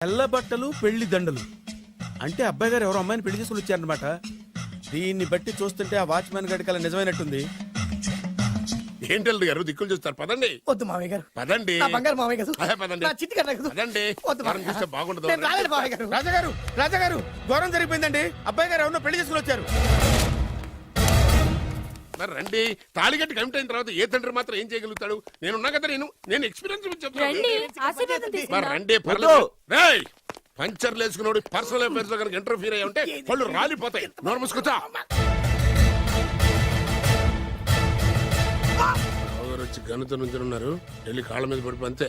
తెల్ల బట్టలు పెళ్లి దండలు అంటే అబ్బాయి గారు ఎవరో అమ్మాయిని పెళ్లి చేసుకుని వచ్చారనమాట. దీన్ని బట్టి చూస్తుంటే ఆ వాచ్మెన్ గడికి అలా నిజమైనట్టుంది. ఏంటల్లు గారు దిక్కులు చూస్తారు? పదండి. వద్దు మామయ్య గారు, పదండి. నా బంగారు మామయ్య గారు, అదే పదండి. నా చిట్టి కట్ట గారు. పదండి. వద్దు మనం మామయ్య. చూస్తే బాగుండదు. నేను రాలేదు మామయ్య గారు. రాజాగారు రాజాగారు ఘోరం జరిగిపోయిందండి. అబ్బాయి గారు ఎవరినో పెళ్లి చేసుకుని వచ్చారు. మరి రండి. తాళిగట్టి కమిట్ అయిన తర్వాత ఏ తండ్రి మాత్రం ఏం చేయగలుగుతాడు? నేనున్నా కదా, నేను ఎక్స్పీరియన్స్ రండి, ఆశీర్వాదం మరి తీసుకుందాం. రండి, పర్లేదు. రేయ్, పంచర్లు వేసుకున్నాడు పర్సనల్ అఫైర్స్ లో కనుక ఇంటర్ఫీర్ అయ్యి ఉంటే పళ్ళు రాలిపోతాయి. నోరు మూసుకొచ్చా. వచ్చి గనుత నుంచి ఉన్నారు. వెళ్ళి కాళ్ళ మీద పడిపో అంతే.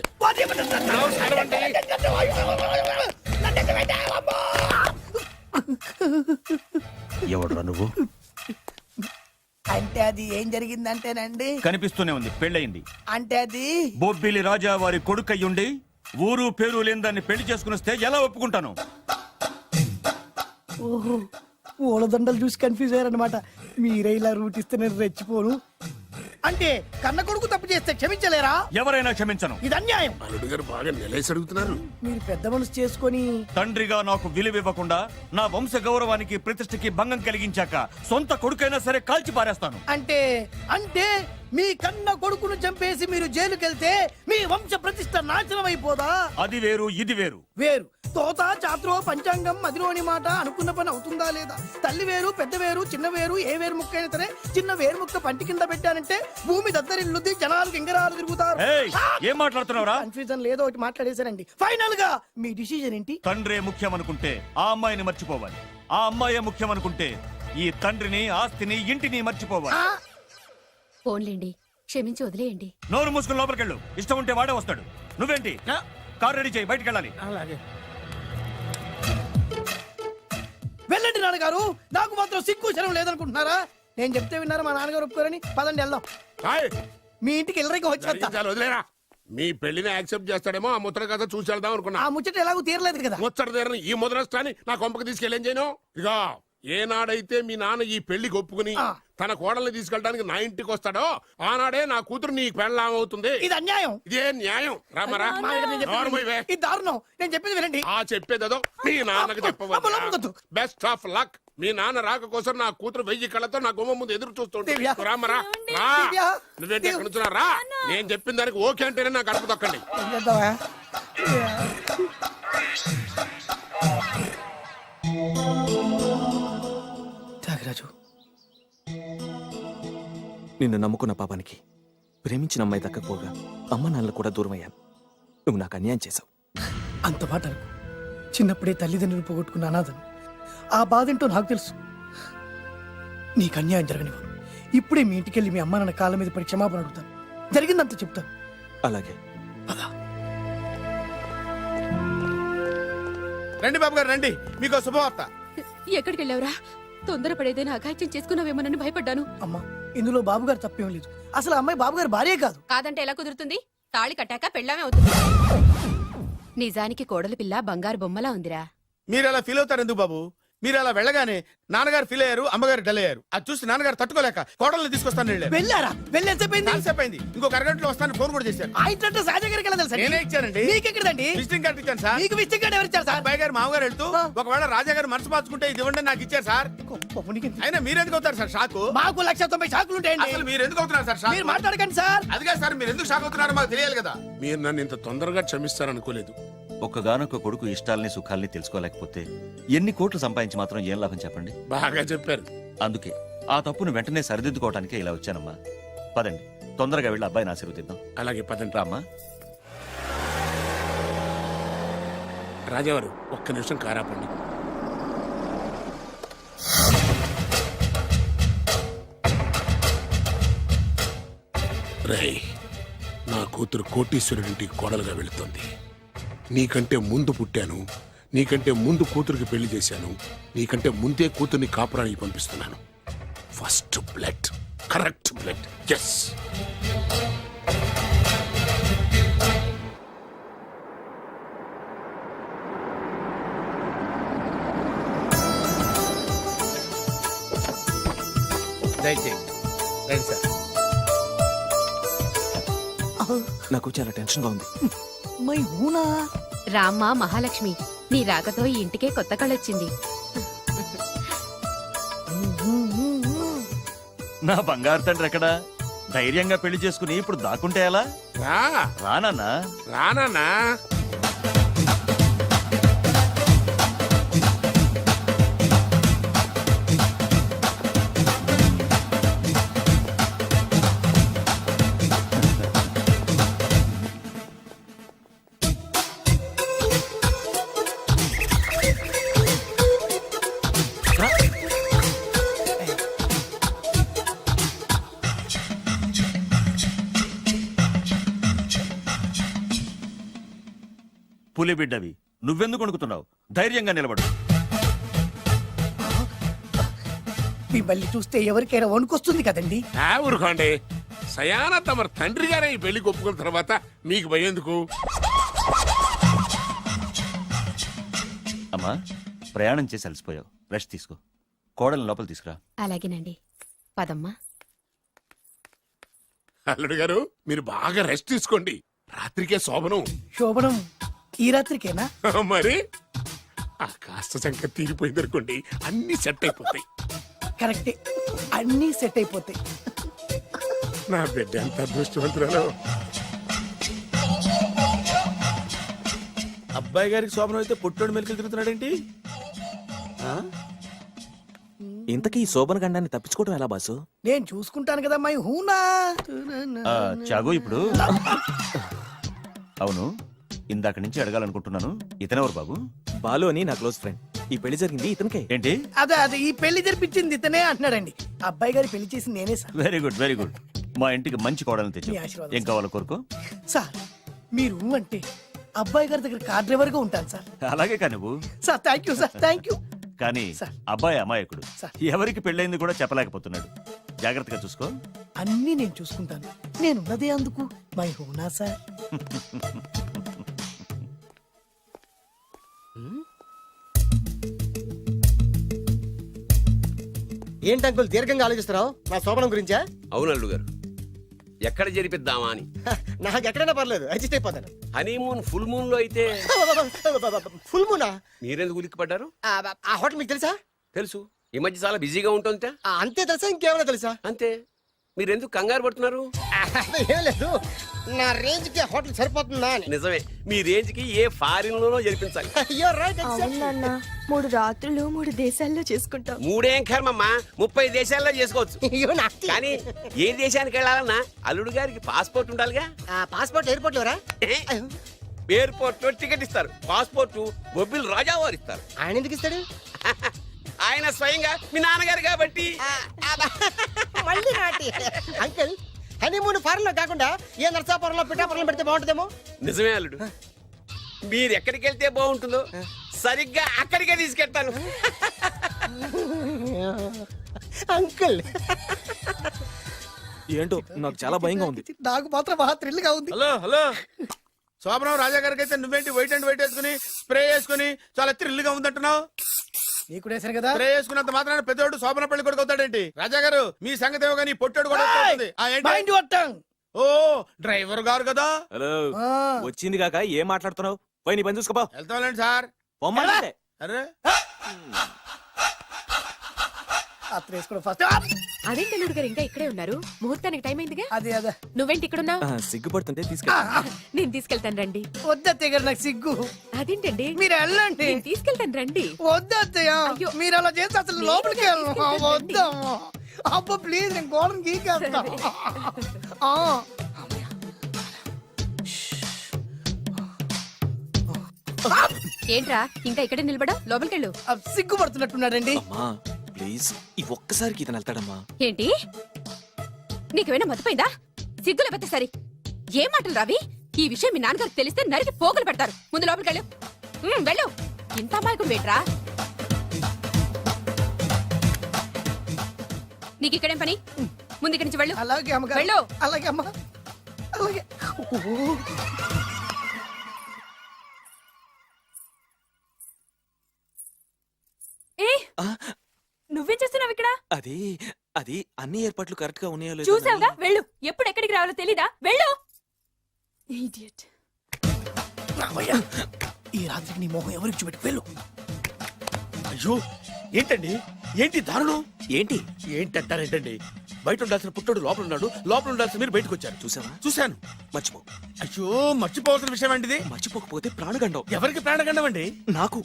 ఎవడ్రా నువ్వు? అంటే అది ఏం జరిగిందంటేనండి, కనిపిస్తూనే ఉంది, పెళ్ళయింది. అంటే అది బొబ్బిలి రాజా వారి కొడుకయ్యుండి ఊరు పేరు లేని దాన్ని పెళ్లి చేసుకుని వస్తే ఎలా ఒప్పుకుంటాను? ఓహో, ఓలదండలు చూసి కన్ఫ్యూజ్ అయ్యారనమాట. మీరే ఇలా రూట్ ఇస్తే నేను రెచ్చిపోను. అంటే కన్న కొడుకు తప్పు చేస్తే క్షమించలేరా? ఎవరైనా క్షమించను. ఇది అన్యాయం. అల్లుడు గారు బాగా నిలేసి అడుగుతున్నారు. మీరు పెద్ద మనసు చేసుకొని తండ్రిగా నాకు విలువ ఇవ్వకుండా నా వంశ గౌరవానికి ప్రతిష్టకి భంగం కలిగించాక సొంత కొడుకైనా సరే కాల్చి పారేస్తాను. అంటే అంటే మీ కన్న కొడుకును చంపేసి మీరు జైలుకెళ్తే మీ వంశ ప్రతిష్ట నాశనం అయిపోదా? అది వేరు, ఇది వేరు. వేరు. తోత చాత్రో పంచాంగం మదిలోని మాట అనుకున్న పని అవుతుందా లేదా? తల్లి వేరు, పెద్ద వేరు, చిన్న వేరు, ఏ వేరు ముక్క అయినా సరే చిన్న వేరు ముక్క పంటి కింద పెట్టానంటే భూమి దద్దరిల్లుద్ది, జనాలు గింగరాలు తిరుగుతారు. ఏయ్, ఏం మాట్లాడుతున్నావురా? కన్ఫ్యూజన్ లేదో ఒకటి మాట్లాడేశానండి. ఫైనల్ గా మీ డిసిజన్ ఏంటి? తండ్రే ముఖ్యం అనుకుంటే ఆ అమ్మాయిని మర్చిపోవాలి. ఆ అమ్మాయే ముఖ్యం అనుకుంటే ఈ తండ్రిని, ఆస్తిని, ఇంటిని మర్చిపోవాలి. ఫోన్లేండి, క్షమించి వదిలేయండి. నోరు మూసుకుని లోపలికెళ్ళు. ఇష్టం ఉంటే వాడే వస్తాడు. నువ్వేంటి? కారు రెడీ చేయి, బయటికి వెళ్ళాలి. అలాగే వెళ్ళండి నాన్నగారు. నాకు మాత్రం సిగ్గు శరం లేదనుకుంటున్నారా? నేను చెప్తే విన్నారా మా నాన్నగారు ఒప్పుకోరని? పదండి వెళ్దాం. హాయ్, మీ ఇంటికి ఎల్లరికి వచ్చేస్తా. చాలు వదిలేరా. మీ పెళ్లిని యాక్సెప్ట్ చేస్తాడేమో ఆ ముద్ర కథ చూసి వెళ్దాం అనుకున్నా. ఆ ముచ్చట ఎలాగో తీరలేదు కదా. ముచ్చట తీరని ఈ ముద్రష్టాన్ని నా కొంపకి తీసుకెళ్ళేం చేయను. ఇక ఏనాడైతే మీ నాన్న ఈ పెళ్లికి ఒప్పుకుని తన కోడల్ని తీసుకెళ్ళడానికి నా ఇంటికి వస్తాడో ఆనాడే నా కూతురు నీ పెళ్ళాం అవుతుంది. ఇది అన్యాయం. ఇదే న్యాయం. రామరా, ఇది దారుణం. నేను చెప్పేది వినండి. ఆ చెప్పేదో మీ నాన్నకు చెప్పవచ్చు. Best of luck. మీ నాన్న రాక కోసం నా కూతురు 1000 కళ్ళతో నా గుమ్మ ముందు ఎదురు చూస్తుంటే రామరా, రా. నువ్వేంటి ఎక్కడ నుంచున్నా? రా. నేను చెప్పిన దానికి ఓకే అంటేనే నా గడప తొక్కండి. త్యాగరాజు, నిన్ను నమ్ముకున్న పాపానికి ప్రేమించిన అమ్మాయి దక్కకపోగా అమ్మ నాన్నలు కూడా దూరం అయ్యాను. నువ్వు నాకు అన్యాయం చేశావు. అంత మాట అనుకో. చిన్నప్పుడే తల్లిదండ్రులు పోగొట్టుకున్న అనాథను. ఆ బాధేంటో నాకు తెలుసు. నీకు అన్యాయం జరగనివ్వను. ఇప్పుడే మీ ఇంటికెళ్ళి మీ అమ్మ నాన్న కాళ్ళ మీద పడి క్షమాపణ అడుగుతాను. జరిగిందంత చెప్తాను. అలాగే. రండి బాబు గారు రండి, మీకు శుభవార్త. ఎక్కడికి వెళ్ళావురా? తొందరపడేదైనా అఘాయిత్యం చేసుకున్నావేమోనని భయపడ్డాను. అమ్మా, ఇందులో బాబు గారు తప్పేం లేదు. అసలు ఆ అమ్మాయి బాబు గారు భార్యే కాదు. కాదంటే ఎలా కుదురుతుంది? తాళి కట్టాక పెళ్ళామే అవుతుంది. నిజానికి కోడలి పిల్ల బంగారు బొమ్మలా ఉందిరా. మీరు అలా ఫీల్ అవుతారు ఎందుకు బాబు? మీరు అలా వెళ్ళగానే నాన్నగారు ఫీల్ అయ్యారు, అమ్మగారు డల్ అయ్యారు. అది చూసి నాన్నగారు తట్టుకోలేక కోడల్ని తీసుకొస్తాను వెళ్ళారు. వెళ్ళారా? వెళ్ళేసేపోయింది. కాల్సిపోయింది. ఇంకొక అరగంటలో వస్తాను ఫోన్ కూడా చేశారు. ఆ ఇంట్లో సహజ గారికి ఎలా తెలుసా? నేనే ఇచ్చానండి. మీకెక్కడండి? విజిటింగ్ కార్డు ఇచ్చాను సార్. మీకు విజిటింగ్ కార్డు ఎవరు ఇచ్చారు సార్? అబ్బాయి గారు మామగారు వెళ్తూ ఒకవేళ రాజా గారు మనసు మార్చుకుంటే ఇది ఇవ్వండి నాకు ఇచ్చారు సార్. అయినా మీరు ఎందుకు అవుతారు సార్ షాక్? మాకు 190 షాకులు ఉంటాయండి. అసలు మీరు ఎందుకు అవుతున్నారు సార్ షాక్? మీరు మాట్లాడకండి సార్. అదిగా సార్, మీరు ఎందుకు షాక్ అవుతున్నారో మాకు తెలియాలి కదా. మీరు నన్ను ఇంత తొందరగా క్షమిస్తారనుకోలేదు. ఒక్కగానొక్క కొడుకు ఇష్టాలని సుఖాల్ని తెలుసుకోలేకపోతే ఎన్ని కోట్లు సంపాదించి మాత్రం ఏం లాభం చెప్పండి? బాగా చెప్పారు. అందుకే ఆ తప్పును వెంటనే సరిదిద్దుకోవటానికే ఇలా వచ్చానమ్మా. పదండి, తొందరగా వెళ్ళి అబ్బాయిని ఆశీర్వదిద్దాం. అలాగే పదండి. రామ్మా. రాజావారు ఒక్క నిమిషం కారాపండి. రేయ్, నా కూతురు కోటీశ్వరుడింటికి కోడలుగా వెళుతుంది. నీకంటే ముందు పుట్టాను, నీకంటే ముందు కూతురికి పెళ్లి చేశాను, నీకంటే ముందే కూతుర్ని కాపురానికి పంపిస్తున్నాను. First blood, correct blood. Yes. దయచేయండి రండి సార్. నాకు చాలా టెన్షన్ గా ఉంది. మై హూనా రామ్మ మహాలక్ష్మి, నీ రాకతో ఈ ఇంటికే కొత్త కళొచ్చింది. నా బంగారు తండ్రి ఎక్కడా? ధైర్యంగా పెళ్లి చేసుకుని ఇప్పుడు దాక్కుంటే ఎలా? రా రానన్నా. రానా పులి బిడ్డవి, నువ్వెందుకు వణుకుతున్నావు? ధైర్యంగా నిలబడు. మిమ్మల్ని చూస్తే ఎవరికైనా వణుకొస్తుంది కదండి. ఊరుకోండి. సయాన తమ తండ్రి గారే ఈ పెళ్లికి ఒప్పుకున్న తర్వాత మీకు భయందుకు? అమ్మా, ప్రయాణం చేసి అలసిపోయావు, రెస్ట్ తీసుకో. కోడలు లోపల తీసుకురా. అలాగేనండి, పదమ్మా. అల్లుడు గారు మీరు బాగా రెస్ట్ తీసుకోండి. రాత్రికే శోభనం. శోభనం ఈ రాత్రికేనా? మరి ఆ కాస్త సంఖ్య తీరిపోయింది అనుకోండి, అన్ని సెట్ అయిపోతాయి. కరెక్టే, అన్నీ సెట్ అయిపోతాయి. నా బిడ్డ ఎంత అదృష్టవంతురాలు. అబ్బాయి గారికి శోభనం అయితే పుట్టోడు మెలికలు తిరుగుతున్నాడేంటి? ఆ? ఇంతకీ ఈ శోభన గండాన్ని తప్పించుకోవడం ఎలా బాసు? నేను చూసుకుంటాను కదా మై హూనా. చాగు ఇప్పుడు. అవును, ఇందాక నుంచి అడగాలనుకుంటున్నాను, ఇతనెవరు బాబు? బాలు అని నా క్లోజ్ ఫ్రెండ్. ఈ పెళ్లి జరిగింది ఇతనికే. ఏంటి? అదే ఈ పెళ్లి జరిపించింది ఇతనే అంటున్నాడండి. అబ్బాయి గారి పెళ్లి చేసింది నేనే sir. Very good, very good. మా ఇంటికి మంచి కోడలను తెచ్చు. మీ ఆశీర్వాదం, ఏం కావాలో కోరుకో. సార్ మీరు అంటే అబ్బాయి గారి దగ్గర కార్ డ్రైవర్ గా ఉంటాను సార్. అలాగే కానీ నువ్వు. Sir thank you sir, thank you. కానీ సార్. అబ్బాయి అమాయకుడు, సార్. ఎవరికి పెళ్ళైంది కూడా చెప్పలేకపోతున్నాడు. జాగ్రత్తగా చూసుకో. అన్నీ నేను చూసుకుంటాను. నేనున్నదే అందుకు మై హూనా సార్. ఏంటి అంకుల్ దీర్ఘంగా ఆలోచిస్తున్నావు? నా శోభనం గురించా? అవును అల్లు గారు, ఎక్కడ జరిపిద్దామా అని. నాకు ఎక్కడైనా పర్లేదు, అడ్జస్ట్ అయిపోతాను. హనీమూన్ ఫుల్ మూన్ లో అయితే ఫుల్ మూనా? మీరెందుకు ఉలిక్కిపడ్డారు? ఆ హోటల్ మీకు తెలుసా? తెలుసు, ఈ మధ్య చాలా బిజీగా ఉంటుంది. అంతే తెలుసా, ఇంకేమైనా తెలుసా? అంతే. మీరెందుకు కంగారు పడుతున్నారు? ఏం లేదు, నా రేంజ్ కి హోటల్ సరిపోతుందా అని. నిజమే, మీ రేంజ్ కి ఏ ఫారిన్ లోనో జరిపించాలి. You're right, exactly. అవునన్నా 3 రాత్రులు 3 దేశాల్లో చేసుకుంటాం. మూడేం కర్మమ్మా, 30 దేశాల్లో చేసుకోవచ్చు. You're nasty. కానీ ఏ దేశానికి వెళ్ళాలన్నా అల్లుడు గారికి పాస్పోర్ట్ ఉండాలిగా. Passport airport LoRa? ఎయిర్పోర్ట్ లో టికెట్ ఇస్తారు, పాస్పోర్ట్ బొబ్బిల్ రాజా వారు ఇస్తారు. ఆయన ఎందుకు ఇస్తాడు? ఆయన స్వయంగా మీ నాన్నగారు కాబట్టి. మళ్ళీ నాటి అంకుల్, హనీమూన్ ఫారెన్ లో కాకుండా ఏ నర్సాపురంలో పిఠాపురంలో పెడితే బాగుంటుందేమో. నిజమే అల్లుడు, మీరు ఎక్కడికి వెళ్తే బాగుంటుందో సరిగ్గా అక్కడికే తీసుకెళ్తాను. అంకుల్ ఏంటో నాకు చాలా భయంగా ఉంది. నాకు మాత్రం బాగా థ్రిల్ గా ఉంది. హలో హలో, శోభనం రాజా గారికి అయితే నువ్వేంటి వైట్ అండ్ వైట్ వేసుకుని స్ప్రే వేసుకుని చాలా థ్రిల్గా ఉందంటున్నావు? నీకు వేసాను కదా. స్ప్రే వేసుకున్నంత మాత్రాన పెద్దోడు శోభన పెళ్లి కొడుకు అవుతాడేంటి? రాజా గారు మీ సంగతి ఏమో కానీ పొట్టాడు కూడా అవుతుంది. Mind your tongue. ఓ డ్రైవర్ గారు కదా. హలో, వచ్చింది కాక ఏం మాట్లాడుతున్నావు? పోయి నీ పని చూసుకోపో. వెళ్తాంలేండి సార్. పొమ్మంటే. అరే అత్ర వేసుకోవడం ఫస్ట్. అదేంటి అల్లుడు గారు ఇంకా ఇక్కడే ఉన్నారు? ముహూర్తానికి టైం అయిందిగా. అదే నువ్వేంటి ఇక్కడున్నావు? సిగ్గుపడుతుంటే తీసుకెళ్ళి. నేను తీసుకెళ్తాను రండి. వద్దత్తయ్య గారు, నాకు సిగ్గు. అదేంటండి? మీరు వెళ్ళండి. నేను తీసుకెళ్తాను రండి. వద్దత్తయ్య, అయ్యో. మీరు అలా చేస్తే అసలు లోపలికి వెళ్ళను. వద్దమ్మా, అబ్బా ప్లీజ్, నేను గోడను గీకేస్తా. ఏంట్రా ఇంకా ఇక్కడే నిలబడా? లోపలికెళ్ళు. సిగ్గుపడుతున్నట్టున్నాడండి. అమ్మా ప్లీజ్, ఈ ఒక్కసారికి ఇతను వెళ్తాడమ్మా. ఏంటి, నీకేమైనా మతిపోయిందా? సిగ్గు లేకపోతే సరి. ఏం మాటలు రావి? ఈ విషయం మీ నాన్నగారికి తెలిస్తే నరికి పోగులు పెడతారు. ముందు లోపలికెళ్ళు. వెళ్ళు. ఇంత అమాయకుడు వేట్రా? నీకు ఇక్కడేం పని? ముందు ఇక్కడి నుంచి వెళ్ళు. అలాగే అమ్మగారు. వెళ్ళు. అలాగే అమ్మా, అలాగే. ఏ నువ్వేం చేస్తున్నావు ఇక్కడ? అది అది అన్ని ఏర్పాట్లు కరెక్ట్ గా ఉన్నాయో లేదో చూసావుగా, వెళ్ళు. ఎప్పుడు ఎక్కడికి రావాలో తెలీదా? వెళ్ళు. Idiot. ఈ రాత్రికి నీ మొహం ఎవరికి చూపెట్టి వెళ్ళు. అయ్యో ఏంటండి ఏంటి దారుణం ఏంటి ఏంటంటారేంటండి బయట ఉండాల్సిన పుట్టోడు లోపల ఉన్నాడు లోపల ఉండాల్సిన మీరు బయటకు వచ్చారు చూసావా చూశాను మర్చిపో. అయ్యో మర్చిపోవాల్సిన విషయం అండి ఇది మర్చిపోకపోతే ప్రాణగండం. ఎవరికి ప్రాణగండం అండి నాకు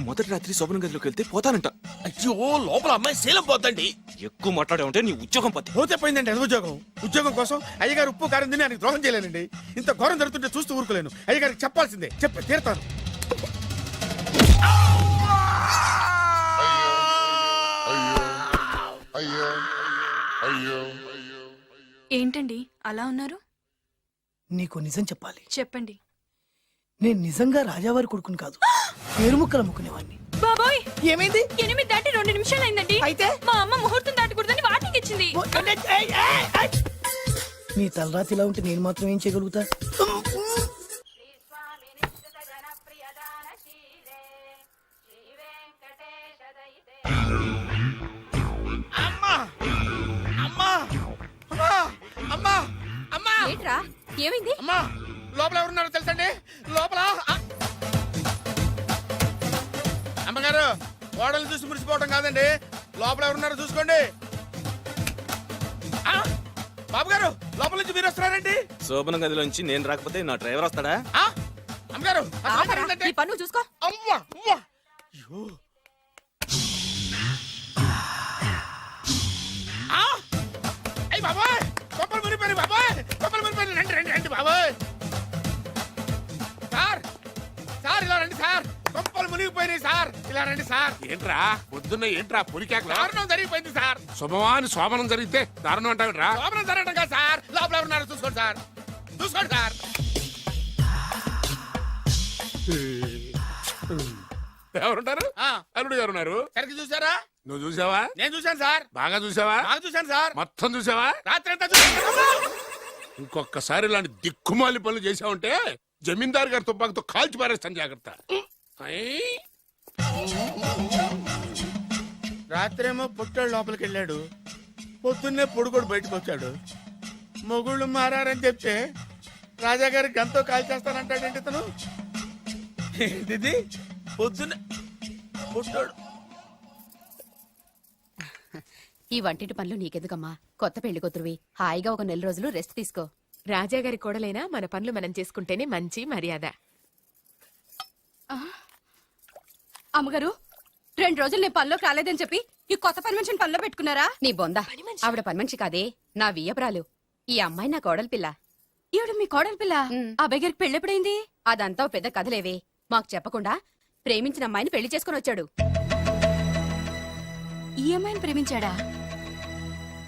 మొదటి రాత్రి శోభన గదిలోకి వెళ్తే పోతానంట. అయ్యో లోపల అమ్మాయి శీలం పోద్దండి ఎక్కువ మాట్లాడే ఉంటే నీ ఉద్యోగం పోతే. పోతే పోయిందండి అది ఉద్యోగం కోసం అయ్యగారు ఉప్పు కారం తిని ఆయనకు ద్రోహం చేయలేనండి ఇంత ఘోరం జరుగుతుంటే చూస్తూ ఊరుకోలేను అయ్యగారికి చెప్పాల్సిందే చెప్పి తీరుతాను ఏంటండి అలా ఉన్నారు? నీకు నిజం చెప్పాలి. చెప్పండి. నేను నిజంగా రాజావారి కొడుకుని కాదు, పేరుముక్కలు అమ్ముకునేవాడిని. బాబోయ్, ఏమైంది? 8 దాటి 2 నిమిషాలు అయిందండి. అయితే మా అమ్మ ముహూర్తం దాటకూడదని వాటికి ఇచ్చింది. నీ తలరాతి ఇలా ఉంటే నేను మాత్రం ఏం చేయగలుగుతా? అమ్మా అమ్మా అమ్మా అమ్మా అమ్మా ఏంట్రా ఏమైంది? అమ్మా లోపల ఎవరున్నారో తెలుసండి లోపల అమ్మగారు ఓడలు చూసి మురిసిపోవడం కాదండి లోపల ఎవరున్నారో చూసుకోండి ఆ, బాబు గారు లోపల నుంచి మీరు వస్తున్నారండి శోభన గదిలోంచి నేను రాకపోతే నా డ్రైవర్ వస్తాడా? ఆ, అమ్మగారు అసలు ఆపరా, ఏంటంటే- నీ పన్ను చూసుకో. అమ్మా అమ్మా అయ్యో ఆ! అయ్ బాబాయ్ కొప్పలు మునిపోయి బాబాయ్ కొప్పలు మునిపోయి రండి రండి రండి బాబాయ్ సార్ సార్ ఇలా రండి సార్ కొప్పలు మునిగిపోయినాయి సార్ ఇలా రండి సార్ ఏంట్రా పొద్దున్న ఏంట్రా పులికేకలా? దారుణం జరిగిపోయింది సార్ శుభమాని శోభనం జరిగితే దారుణం అంటావేంట్రా? లోపల జరగడం కాదు సార్ లోపల ఎవరున్నారో చూసుకోండి సార్ చూసుకోండి సార్ ఎవరుంటారు? ఆ, అల్లుడు గారు ఉన్నారు. సరిగ్గా చూసారా నువ్వు చూసావా? నేను చూశాను సార్ బాగా చూసావా? బాగా చూశాను సార్ మొత్తం చూసావా? రాత్రి అంతా చూశాను ఇంకొకసారి ఇలాంటి దిక్కుమాలి పనులు చేసావంటే జమీందారు గారి తుపాకుతో కాల్చి పారేస్తాను జాగ్రత్త. ఐ! రాత్రేమో పుట్టాడు లోపలికి వెళ్ళాడు పొద్దున్నే పొడుగోడు బయటకు వచ్చాడు మొగుళ్ళు మారని చెప్తే రాజాగారి గంతో కాల్ చేస్తానంటాడేంటి ఇతను ఏంటిది పొద్దున్నే పుట్టాడు ఈ వంటింటి పనులు నీకెందుకమ్మా? కొత్త పెళ్లి కూతురువి హాయిగా ఒక 4 రోజులు రెస్ట్ తీసుకో. రాజాగారి కోడలైనా మన పనులు మనం చేసుకుంటేనే మంచి మర్యాద. అమ్మగారు 2 రోజులు నేను పనిలోకి రాలేదని చెప్పి ఈ కొత్త పని మనిషిని పనిలో పెట్టుకున్నారా? నీ బొంద ఆవిడ పని మనిషి కాదే నా వియ్యపురాలు. ఈ అమ్మాయి నా కోడలి పిల్ల. ఈవిడ మీ కోడలి పిల్ల? అబ్బాయి గారికి పెళ్ళెప్పుడైంది? అదంతా ఓ పెద్ద కథలేవే మాకు చెప్పకుండా ప్రేమించిన అమ్మాయిని పెళ్లి చేసుకుని వచ్చాడు. ఈ అమ్మాయిని ప్రేమించాడా?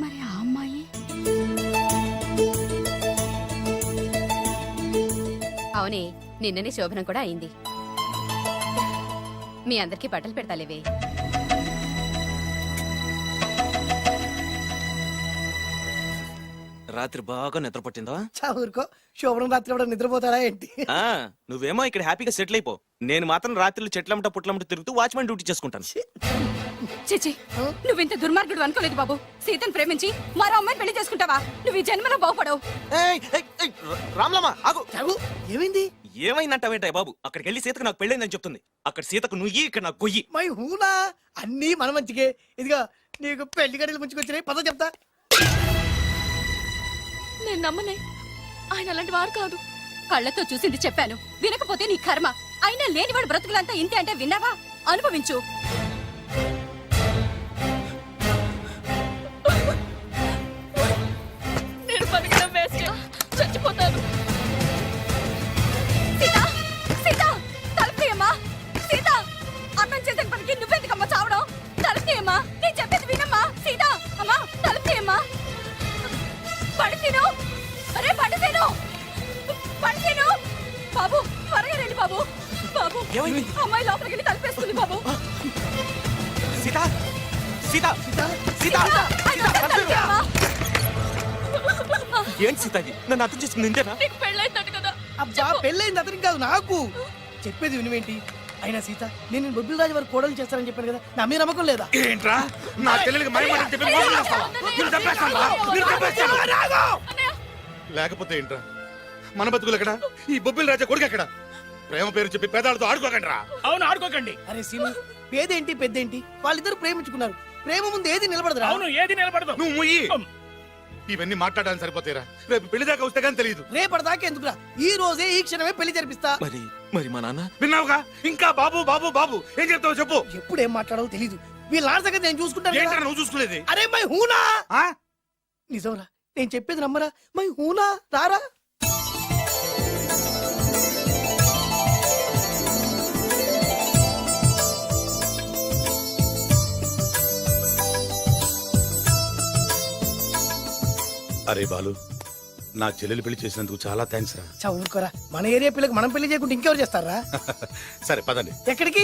మరి ఆ అమ్మాయి? అవునే నిన్ననే శోభనం కూడా అయింది. మీ అందరికి బట్టలు పెడతాలేవే. రాత్రి బాగా నిద్ర పట్టిందా? చా ఊరుకో, శోభనం రాత్రి ఎవడ నిద్రపోతాడా ఏంటి? ఆ, నువ్వేమో ఇక్కడ హ్యాపీగా సెటిల్ అయిపో. నేను మాత్రం రాత్రులు చెట్లమ్మట పుట్లమ్మట తిరుగుతూ వాచ్మెన్ డ్యూటీ చేసుకుంటాను. చిచి నువ్వింత దుర్మార్గుడు అనుకోలేదు బాబు. సీతను ప్రేమించి మరో అమ్మాయిని పెళ్లి చేసుకుంటావా? నువ్వు ఈ జన్మలో బాగుపడవు. రామ్లమ్మ ఆగు. చాగు, ఏమైంది? ఏమైందంటావేంటాయి బాబు? అక్కడికి వెళ్ళి సీతకు నాకు పెళ్ళైందని చెప్తుంది. అక్కడ సీతకు నుయ్యి, ఇక్కడ నాకు గొయ్యి. మై హూనా, అన్నీ మన మంచికే. ఇదిగా నీకు పెళ్లి గడిలు ముంచుకొచ్చినాయి, పద చెప్తా. నేను నమ్మనే. ఆయన అలాంటి వారు కాదు. కళ్ళతో చూసింది చెప్పాను, వినకపోతే నీ కర్మ. అయినా లేనివాడు బ్రతుకులంతా ఇంతే అంటే విన్నావా? అనుభవించు. నేను బతకడం వేస్ట్, చచ్చిపోతాను. సీత, సీత, తలుపు తీయమ్మా. సీత, అర్థం చేసిన పనికి నువ్వెందుకమ్మా చావడం? తలుపు తీయమ్మా, నేను చెప్పేది వినమ్మా. సీత, అమ్మా తలుపు తీయమ్మా. పడితేను, అరే పడితేను, పడితేను. బాబు త్వరగా రండి బాబు. బాబు ఏమైంది? అమ్మాయి లోపలికి వెళ్ళి తలుపేస్తుంది బాబు. సీత సీత సీత ఆయన తలుపు తీయమ్మా. ఏంటి సీత ఇది? నన్ను అర్థం చేసుకుంది ఇంతేనా? నీకు పెళ్ళైందట కదా. అబ్బా, పెళ్ళైంది అతనికి కాదు నాకు. చెప్పేది వినువేంటి? అయినా సీత, నేను బొబ్బిల్ రాజు వారు కోడలు చేస్తానని చెప్పాను కదా, నా మీద నమ్మకం లేదా? ఏంట్రా నా చెల్లెలికి మైమాట చెప్పి మోసం చేస్తావా? నిన్ను చంపేస్తాను రా, నిన్ను చంపేస్తాను. లేకపోతే ఏంట్రా మన బతుకులు ఎక్కడ? ఈ బొబ్బిల్ రాజా కొడుకు ఎక్కడ? ప్రేమ పేరు చెప్పి పేదాలతో ఆడుకోకండి రా. అవును ఆడుకోకండి. అరే సీను, పేదేంటి పెద్దేంటి, వాళ్ళిద్దరు ప్రేమించుకున్నారు. ప్రేమ ముందు ఏది నిలబడదురా. అవును ఏది నిలబడదు. నువ్వు ముయ్యి. ఇవన్నీ మాట్లాడడానికి సరిపోతారా? రేపు పెళ్లి దాకా వస్తే కానీ తెలియదు. రేపటిదాకా ఎందుకురా, ఈ రోజే ఈ క్షణమే పెళ్లి జరిపిస్తా. మరి మరి మా నాన్న విన్నావుగా? ఇంకా బాబు బాబు బాబు ఏం చెప్తావు చెప్పు. ఎప్పుడు ఏం మాట్లాడవో తెలీదు. వీళ్ళ నాన్న సంగతి నేను చూసుకుంటాను కదా. ఏంటన్నా నువ్వు చూసుకునేది? అరే మై హూనా. ఆ? నిజంరా, నేను చెప్పేది నమ్మరా. మై హూనా, రారా. అరే బాలు, నా చెల్లెలు పెళ్లి చేసినందుకు చాలా థ్యాంక్స్ రా. చదువుకోరా, మన ఏరియా పిల్లకి మనం పెళ్లి చేయకుండా ఇంకెవరు చేస్తారా? సరే పదండి. ఎక్కడికి?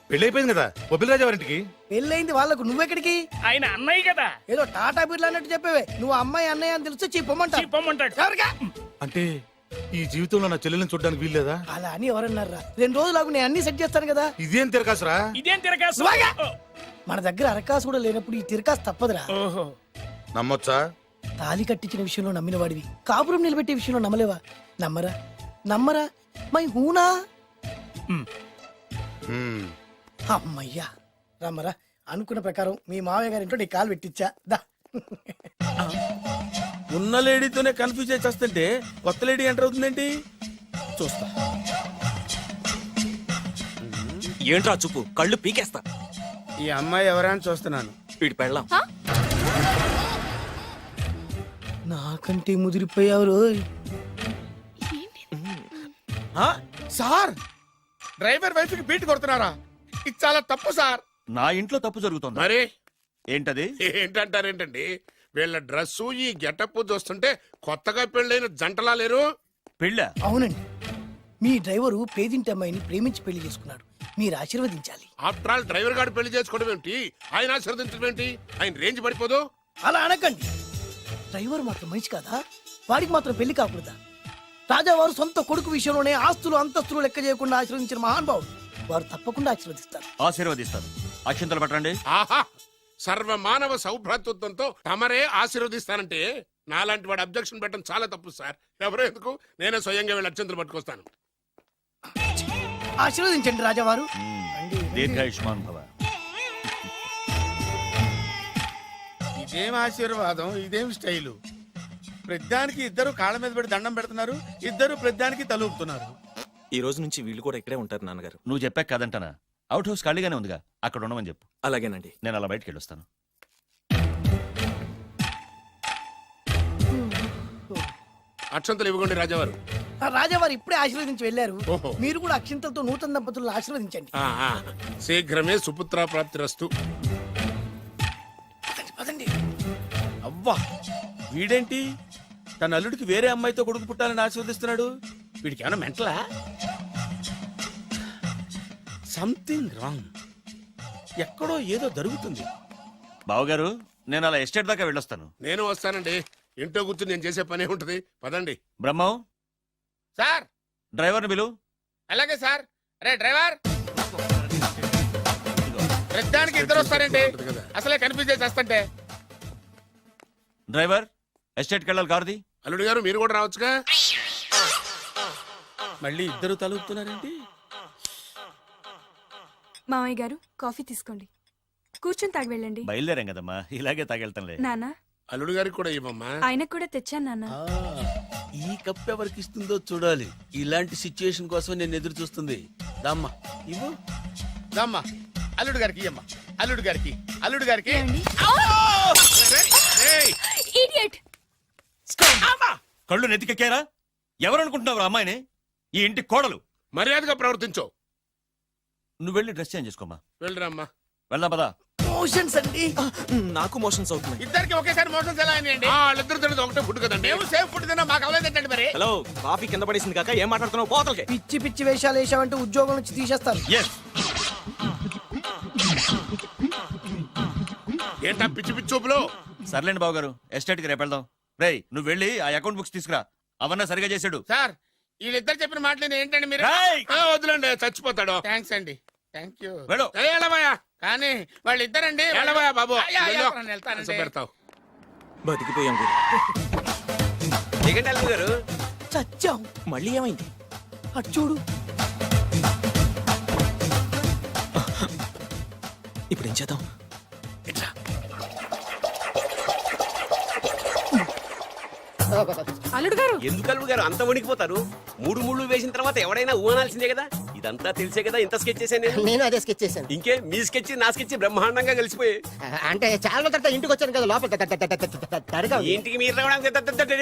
పెళ్లి అయిపోయింది కదా, బొబ్బిలి రాజా వారింటికి. పెళ్ళయింది వాళ్ళకు, నువ్వెక్కడికి? ఆయన అన్నయ్య కదా. ఏదో టాటా బిర్లా అన్నట్టు చెప్పేవే. నువ్వు అమ్మాయి అన్నయ్య అని తెలిస్తే చెప్పమంటా. చెప్పమంటాడు. ఎవరికా? అంటే ఈ జీవితంలో నా చెల్లెల్ని చూడడానికి వీల్లేదా? అలా అని ఎవరన్నారా? 2 రోజులు నేను అన్ని సెట్ చేస్తాను కదా. ఇదేం తిరకాసురా? ఇదేం తిరగాసు. నువ్వాగా. మన దగ్గర అరకాసు కూడా లేనప్పుడు ఈ తిరకాసు తప్పదురా. ఓహో. నమ్మొచ్చా? తాలి కట్టించిన విషయంలో నమ్మిన వాడివి, కాపురం నిలబెట్టే విషయంలో నమ్మలేవా? నమ్మరా నమ్మరా. మై హూనా. అమ్మయ్యా, రమ్మరా. అనుకున్న ప్రకారం మీ మావయ్య గారింట్లో నీ కాలు పెట్టించా. దా. ఉన్న లేడీతోనే కన్ఫ్యూజ్ అయి చేస్తుంటే కొత్త లేడీ ఎంటర్ అవుతుందేంటి? చూస్తా. ఏంట్రా చూపు, కళ్ళు పీకేస్తా. ఈ అమ్మాయి ఎవరైనా చూస్తున్నాను. వీడి పెళ్ళాం. నాకంటే ముదిరిపోయావు రోయ్. సార్, డ్రైవర్ వైఫ్ కి బీట్ కొడుతున్నారా? ఇది చాలా తప్పు సార్. నా ఇంట్లో తప్పు జరుగుతోంది. మరి ఏంటది? ఏంటంటారేంటండి? వీళ్ళ డ్రెస్సు ఈ గెటప్ చూస్తుంటే కొత్తగా పెళ్ళైన జంటలా లేరు. పెళ్ళా? అవునండి, మీ డ్రైవరు పేదింటి అమ్మాయిని ప్రేమించి పెళ్లి చేసుకున్నాడు. మీరు ఆశీర్వదించాలి. ఆఫ్టర్ ఆల్ డ్రైవర్ గారు పెళ్లి చేసుకోవడం ఏంటి, ఆయన ఆశీర్వదించడం ఏంటి? ఆయన రేంజ్ పడిపోదు. అలా అనకండి. డ్రైవర్ మాత్రం మనిషి కాదా? వాడికి మాత్రం పెళ్లి కాకూడదా? రాజావారు సొంత కొడుకు విషయంలోనే ఆస్తులు అంతస్తులు లెక్క చేయకుండా ఆశీర్వదించిన మహానుభావుడు. వారు తప్పకుండా ఆశీర్వదిస్తారు. ఆశీర్వదిస్తాను. అక్షంతలు పట్టండి. ఆహా, సర్వమానవ సౌభ్రాతృత్వంతో తమరే ఆశీర్వదిస్తానంటే నాలాంటి వాడు అబ్జెక్షన్ పెట్టడం చాలా తప్పు సార్. ఎవరో ఎందుకు, నేనే స్వయంగా వీళ్ళ అత్యంతలు పట్టుకొస్తాను. ఆశీర్వదించండి రాజావారు. దీర్ఘాయుష్మాన్ భవ. ఇదేం ఆశీర్వాదం, ఇదేం స్టైలు? ప్రద్దానికి ఇద్దరు కాళ్ళ మీద పెట్టి దండం పెడుతున్నారు, ఇద్దరు ప్రద్దానికి తలూపుతున్నారు. ఈ రోజు నుంచి వీళ్ళు కూడా ఇక్కడే ఉంటారు నాన్నగారు. నువ్వు చెప్పాక కాదంటానా? అవుట్ హౌస్ ఖాళీగానే ఉందిగా, అక్కడ ఉండమని చెప్పు. అలాగేనండి. నేను అలా బయటికి వెళ్ళొస్తాను. అక్షంతలు ఇవ్వకండి రాజావారు. ఆ రాజావారు ఇప్పుడే ఆశీర్వదించి వెళ్ళారు. ఓహో. మీరు కూడా అక్షింతలతో నూతన దంపతులను ఆశీర్వదించండి. ఆహా, శీఘ్రమే సుపుత్ర ప్రాప్తిరస్తు. పదండి. అవ్వా, వీడేంటి తన అల్లుడికి వేరే అమ్మాయితో కొడుకు పుట్టాలని ఆశీర్వదిస్తున్నాడు? వీడికి ఏమైనా మెంటలా? Something wrong. ఎక్కడో ఏదో జరుగుతుంది. బావగారు, నేను అలా ఎస్టేట్ దాకా వెళ్ళొస్తాను. నేను వస్తానండి. ఇంట్లో కూర్చుని నేను చేసే పనే ఉంటది. పదండి. బ్రహ్మం, సార్ డ్రైవర్ని పిలు. అలాగే సార్. అరే డ్రైవర్, ప్రద్దానికి ఇద్దరు వస్తారండి. అసలే కన్ఫ్యూజ్ చేస్తుంటే. డ్రైవర్, ఎస్టేట్కి వెళ్ళాలి, కారుది. అల్లుడు గారు మీరు కూడా రావచ్చుగా. మళ్ళీ ఇద్దరు తలుపుతున్నారేంటి? మామయ్య గారు కాఫీ తీసుకోండి, కూర్చొని తాగి వెళ్ళండి. బయలుదేరాం కదమ్మా, ఇలాగే తాగెళ్తానులే. నాన్న, అల్లుడు గారికి కూడా ఇవ్వమ్మా. ఆయనకు కూడా తెచ్చాను నాన్న. ఈ కప్ ఎవరికి ఇస్తుందో చూడాలి. ఇలాంటి సిచ్యుయేషన్ కోసం నేను ఎదురు చూస్తుంది. దామ్మా ఇవ్వు, దామ్మా. అల్లుడు గారికి ఇయ్యమ్మా. అల్లుడు గారికి, అల్లుడు గారికి. ఇడియట్! కళ్ళు నెత్తికెక్కారా? ఎవరనుకుంటున్నావు అమ్మాయిని? ఈ ఇంటి కోడలు. మర్యాదగా ప్రవర్తించో. నువ్వు వెళ్ళి డ్రెస్ చేంజ్ చేసుకోమ్మా. వెళ్ళరామ్మా. వెళ్దాం పదా. మోషన్స్ అండి. నాకు మోషన్స్ అవుతున్నాయి. ఇద్దరికి ఒకేసారి మోషన్స్ ఎలా అయినాయండి? వాళ్ళిద్దరు తినదు ఒకటే ఫుడ్ కదండి. మేము సేఫ్ ఫుడ్ తిన్నా, మాకు అవలేదండి మరి. హలో, కాఫీ కింద పడేసింది కాక ఏం మాట్లాడుతున్నావు? పోతలకి. పిచ్చి పిచ్చి వేషాలు వేసామంటే ఉద్యోగం నుంచి తీసేస్తారు. ఎస్. ఏంటా పిచ్చి పిచ్చి చూపులు? సర్లేండి బావగారు, ఎస్టేట్కి రేపు వెళ్దాం. రేయ్, నువ్వు వెళ్ళి ఆ అకౌంట్ బుక్స్ తీసుకురా. అవన్నా సరిగా చేసాడు. సార్, వీళ్ళిద్దరు చెప్పిన మాటలు ఏంటండి మీరు? రేయ్! వద్దులండి, చచ్చిపోతాడు. థ్యాంక్స్ అండి, థ్యాంక్ యూ. వెళ్ళు. వెళ్ళబోయా కానీ వాళ్ళిద్దరండి. వెళ్ళబోయా బాబు. వెళ్తానండి. పెడతావు. బతికిపోయాం గురు. దిగండి అల్లుడు గారు. చచ్చాం. మళ్ళీ ఏమైంది? అటు చూడు. ఇప్పుడు ఏం చేద్దాం? ఇట్రా. అల్లుడు గారు ఎందుకు అల్లుడు గారు అంత వణికిపోతారు? మూడు ముళ్ళు వేసిన తర్వాత ఎవడైనా ఊనాల్సిందే కదా. ఇదంతా తెలిసే కదా ఇంత స్కెచ్ చేశాను నేను. నేను అదే స్కెచ్ చేశాను. ఇంకే మీ స్కెచ్ నా స్కెచ్ బ్రహ్మాండంగా కలిసిపోయి. అంటే చాలా రోజుల తర్వాత ఇంటికి వచ్చాను కదా, లోపల తడిగా ఉంది. ఇంటికి మీరు రావడానికి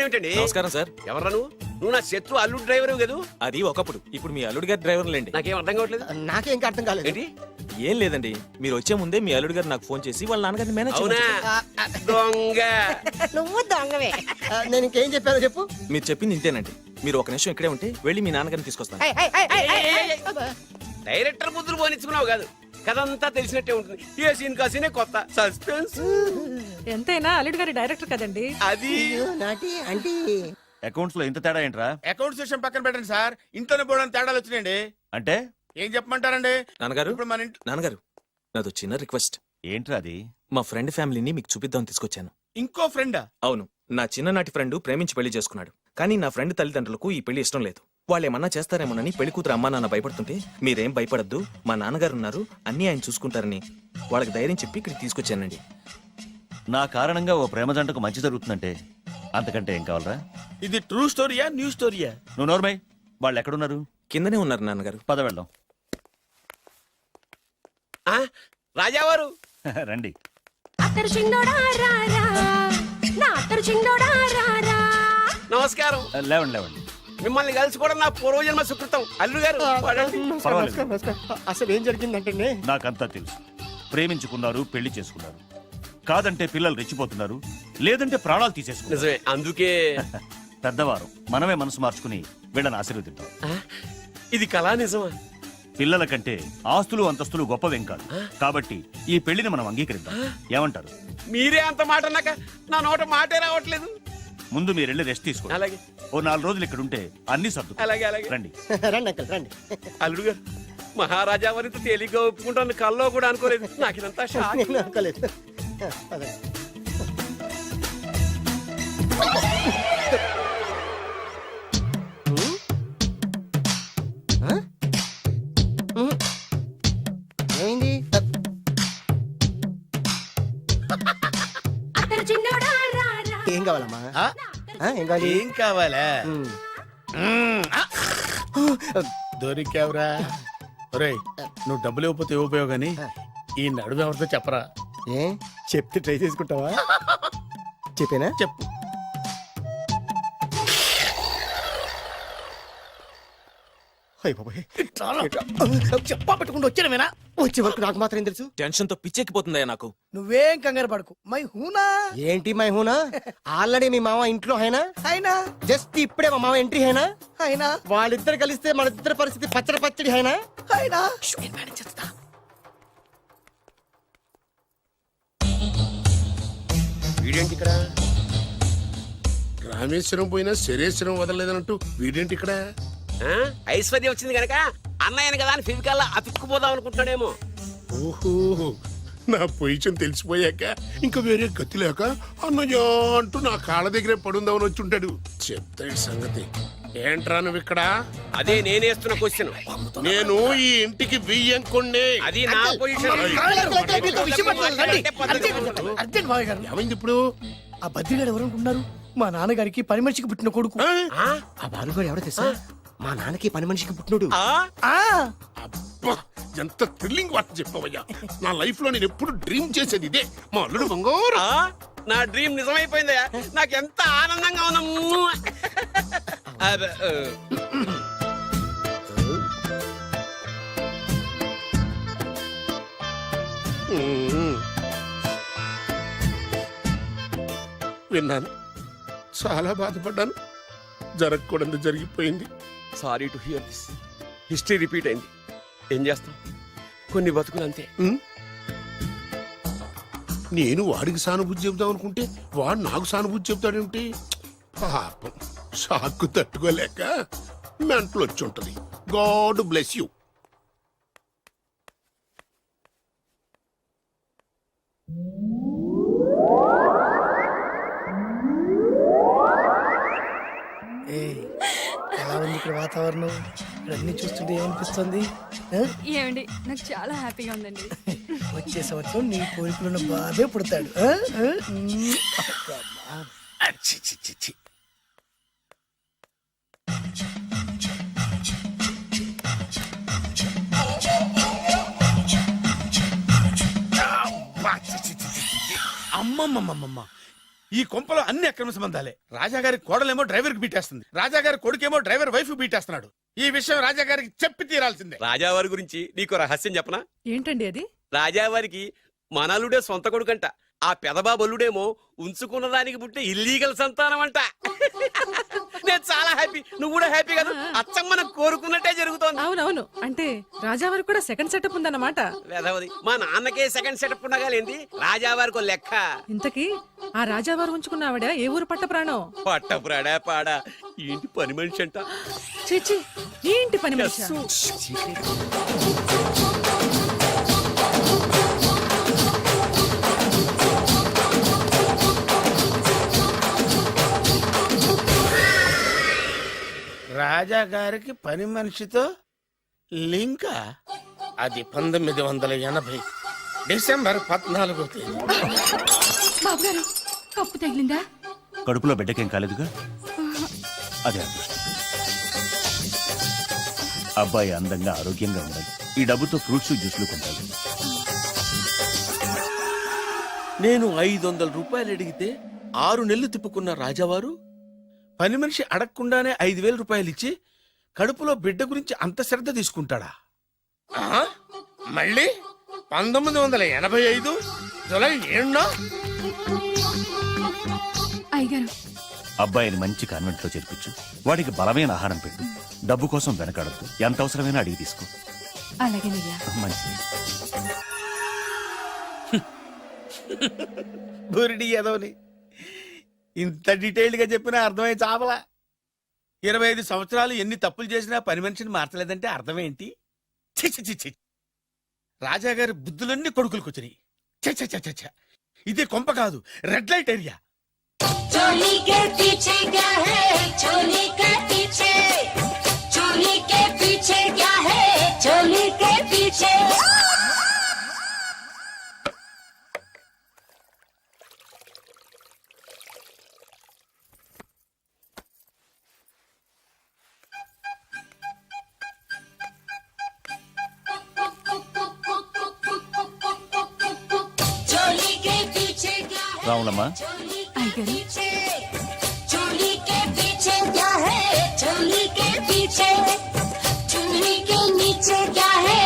ఏమిటండి? నమస్కారం సార్. ఎవరా నువ్వు నా శత్రు అల్లుడు డ్రైవర్ కదా. అది ఒకప్పుడు, ఇప్పుడు మీ అల్లుడు గారి డ్రైవర్ లేండి. నాకేం అర్థం కావట్లేదు. నాకే ఇంకా అర్థం కాలేదు. ఏంటి? ఏం లేదండి, మీరు వచ్చే ముందే మీ అల్లుడు గారు నాకు ఫోన్ చేసి వాళ్ళ నాన్నగారిని మేనేజ్ అవునా? చేయమని దొంగ. నువ్వు దొంగవే. నేను ఇంకేం చెప్పానో చెప్పు. మీరు చెప్పింది ఇంతేనండి. మీరు ఒక నిమిషం ఇక్కడే ఉంటే వెళ్ళి మీ నాన్నగారిని తీసుకొస్తాను. డైరెక్టర్ బుద్ధులు పోనిచ్చుకున్నావు కాదు. కథంతా తెలిసినట్టే ఉంటుంది. ఏ సీన్ కా సీనే కొత్త సస్పెన్స్. ఎంతైనా అల్లుడు గారి డైరెక్టర్ కదండి. అది నాటి అంటే అకౌంట్స్ లో ఇంత తేడా ఏంట్రా? అకౌంట్స్ విషయం పక్కన పెట్టండి సార్. ఇంట్లోనే పోవడానికి తేడాలు వచ్చినాయండి. అంటే ఏం చెప్పమంటారండి? నాన్నగారు, ఇప్పుడు మన ఇంట్లో నాన్నగారు, నాదో చిన్న రిక్వెస్ట్. ఏంట్రా అది? మా ఫ్రెండ్ ఫ్యామిలీని మీకు చూపిద్దామని తీసుకొచ్చాను. ఇంకో ఫ్రెండా? అవును, నా చిన్ననాటి ఫ్రెండ్ ప్రేమించి పెళ్లి చేసుకున్నాడు. కానీ నా ఫ్రెండ్ తల్లిదండ్రులకు ఈ పెళ్లి ఇష్టం లేదు. వాళ్ళు ఏమన్నా చేస్తారేమోనని పెళ్లి కూతురు అమ్మా నాన్న భయపడుతుంటే, మీరేం భయపడద్దు, మా నాన్నగారు ఉన్నారు, అన్నీ ఆయన చూసుకుంటారని వాళ్ళకి ధైర్యం చెప్పి ఇక్కడికి తీసుకొచ్చానండి. నా కారణంగా ఓ ప్రేమ జంటకు మంచి జరుగుతుందంటే అంతకంటే ఏం కావాలరా? ఇది ట్రూ స్టోరీయా న్యూ స్టోరీయా? నువ్వు నోర్మై. వాళ్ళు ఎక్కడున్నారు? కిందనే ఉన్నారు నాన్నగారు. పద వెళ్దాం. రాజావారు రండి. నమస్కారం. లేవండి లేవండి. మిమ్మల్ని కలుసుకోవడం నా పూర్వజన్మ సుకృతం. అల్లుడు గారు పడండి. పర్వాలేదు. అసలు ఏం జరిగిందంటే నాకంతా తెలుసు. ప్రేమించుకున్నారు, పెళ్లి చేసుకున్నారు. కాదంటే పిల్లలు రెచ్చిపోతున్నారు, లేదంటే ప్రాణాలు తీసేసుకున్నారు. నిజమే, అందుకే పెద్దవారు మనమే మనసు మార్చుకుని వీళ్ళని ఆశీర్వదిద్దాం. ఇది కళా నిజమా? పిల్లల కంటే ఆస్తులు అంతస్తులు గొప్పవేం కాదు. కాబట్టి ఈ పెళ్లిని మనం అంగీకరిద్దాం. ఏమంటారు? మీరే అంత మాట అన్నాక నా నోట మాటే రావట్లేదు. ముందు మీరు వెళ్ళి రెస్ట్ తీసుకోండి. అలాగే ఓ 4 రోజులు ఇక్కడ ఉంటే అన్ని సర్దు. అలాగే అలాగే. రండి. రండి అంకల్ రండి. అల్లుడు గారు, మహారాజా వారితో తేలిగ్గా ఒప్పుకుంటాను కల్లో కూడా అనుకోలేదు. నాకు ఇదంతా షాక్. నేను అనుకోలేదు. పదండి. ఏమైంది? ఏం కావాలమ్మా? ఏం కావాలి? ఏం కావాలా? దొరికావురా. ఒరేయ్, నువ్వు డబ్బులు ఇవ్వకపోతే ఇవ్వబోయావు గానీ ఈ నడుము ఎవరితో చెప్పరా. ఏ చెప్తే ట్రై చేసుకుంటావా? చెప్పేనా? చెప్పు. చెప్పా పెట్టుకుంటూ వచ్చాను. వచ్చే వరకు నాకు మాత్రం తెలుసు. టెన్షన్ తో పిచ్చెక్కిపోతుందయ్యా నాకు. నువ్వేం కంగారు పడకు. మై హూనా ఏంటి మై హూనా? ఆల్రెడీ మీ మామ ఇంట్లో హైనా అయినా జస్ట్ ఇప్పుడే మా మామ ఎంట్రీ హైనా అయినా వాళ్ళిద్దరు కలిస్తే మన ఇద్దరు పరిస్థితి పచ్చడి పచ్చడి హైనా అయినా వీడేంటి ఇక్కడ? రామేశ్వరం పోయినా శరేశ్వరం వదలలేదన్నట్టు వీడేంటి ఇక్కడ? ఐశ్వర్య వచ్చింది కనుక అన్నయ్యను కదా అని ఫిజికల్ అతుక్కుపోదాం అనుకుంటున్నాడేమో. ఓహో, నా పొజిషన్ తెలిసిపోయాక ఇంకా వేరే గతి లేక అన్నయ్య అంటూ నా కాళ్ళ దగ్గరే పడుందామని వచ్చి ఉంటాడు. చెప్తాడు సంగతి. ఏంట్రా నువ్వు ఇక్కడ? అదే నేనేస్తున్న క్వశ్చన్. నేను ఈ ఇంటికి బియ్యం కొండే. అది నా పొజిషన్. అర్జెంట్ మావయ్య గారు. ఏమైంది ఇప్పుడు? ఆ బద్రిగాడు ఎవరు అనుకుంటున్నారు? మా నాన్నగారికి పని మనిషికి పుట్టిన కొడుకు. ఆ బాలుగాడు ఎవడో తెలుసా? మా నాన్నకి పని మనిషికి పుట్టినోడు. అబ్బా, ఎంత థ్రిల్లింగ్ వార్త చెప్పవయ్యా. నా లైఫ్ లో నేను ఎప్పుడు డ్రీమ్ చేసేది ఇదే. మా అల్లుడు బంగారు. నా డ్రీమ్ నిజమైపోయిందయ్యా. నాకు ఎంత ఆనందంగా ఉందా. విన్నాను, చాలా బాధపడ్డాను. జరగకూడదు జరిగిపోయింది. Sorry to hear this. History repeat అయింది. ఏం చేస్తాం, కొన్ని బతుకులు అంతే. నేను వాడికి సానుభూతి చెబుదాం అనుకుంటే వాడు నాకు సానుభూతి చెబుతాడేమిటి? పాపం, షాక్ తట్టుకోలేక మెంటలు వచ్చి ఉంటది. God bless you. ఎలా ఉంది ఇక్కడ వాతావరణం ఇవన్నీ చూస్తుంటే ఏమనిపిస్తుంది ఆ? ఏమండి నాకు చాలా హ్యాపీగా ఉందండి. వచ్చే సంవత్సరం నీ కోరికలున్న బాబే పుడతాడు ఆ? ఆ? చి, చి, చి, చి. అబ్బా, చి, చి, చి, చి, చి. అమ్మమ్మమ్మమ్మమ్మ ఈ కొంపలో అన్ని అక్రమ సంబంధాలే. రాజాగారి కోడలేమో డ్రైవర్ కి బీటేస్తుంది, రాజాగారి కొడుకేమో డ్రైవర్ వైఫ్ బీటేస్తున్నాడు. ఈ విషయం రాజాగారికి చెప్పి తీరాల్సిందే. రాజావారి గురించి నీకు రహస్యం చెప్పనా? ఏంటండి అది? రాజావారికి మనలుడే సొంత కొడుకంట. ఆ పెదబాబల్లుడేమో ఉంచుకున్న దానికి పుట్టే ఇల్లీగల్ సంతానం అంట. నేను చాలా హ్యాపీ, నువ్వు కూడా హ్యాపీ కదా? అచ్చం మనం కోరుకున్నట్టే జరుగుతోంది. అవునవును, అంటే రాజావారికి కూడా సెకండ్ సెటప్ ఉందన్నమాట. వేదవది, మా నాన్నకే సెకండ్ సెటప్ ఉండగాలేంది, రాజావారికి లెక్క. ఇంతకీ ఆ రాజావారు ఉంచుకున్న ఆవిడ ఏ ఊరు పట్ట ప్రాణం? పట్టపురాడా పాడా ఏంటి పని మనిషి అంట. చీచి, ఏంటి పని మనిషి? రాజాగారికి పని మనిషితో లింకా? అది 1980 డిసెంబర్ 14వ తేదీ. బాబు గారు కప్పు తగిలిందా? కడుపులో బిడ్డకేం కాలేదుగా? అదే అదృష్టం. అబ్బాయి అందంగా ఆరోగ్యంగా ఉండాలి. ఈ డబ్బుతో ఫ్రూట్స్ జ్యూస్లు కొంటాడు. నేను 500 రూపాయలు అడిగితే 6 నెలలు తిప్పుకున్న రాజావారు పని మనిషి అడగకుండానే 5,000 రూపాయలు ఇచ్చి కడుపులో బిడ్డ గురించి అంత శ్రద్ధ తీసుకుంటాడా? మళ్ళీ 1985 జూలై 7న అయ్యగారు అబ్బాయిని మంచి కాన్వెంట్ లో చేర్పించు. వాడికి బలమైన ఆహారం పెట్టు. డబ్బు కోసం వెనకాడద్దు. ఎంత అవసరమైనా అడిగి తీసుకో. అలాగేనయ్యా. మంచిది. బురిడి ఎదవని ఇంత డీటెయిల్డ్ గా చెప్పినా అర్థమై చావలా. 25 సంవత్సరాలు ఎన్ని తప్పులు చేసినా పని మనిషిని మార్చలేదంటే అర్థమేంటి? ఛీ, ఛీ, ఛీ, ఛీ. రాజాగారి బుద్ధులన్నీ కొడుకులకు వచ్చినాయి. ఛ, ఛ, ఛ, ఛ, ఛ. ఇదే కొంప కాదు, రెడ్ లైట్ ఏరియా. चोली के पीछे क्या है? चोली के पीछे, चोली के पीछे क्या है? चोली के पीछे. चोली के पीछे क्या है? రావులమ్మా, चोली के पीछे, चोली के पीछे क्या है? चोली के पीछे, चुन्नी के नीचे क्या है?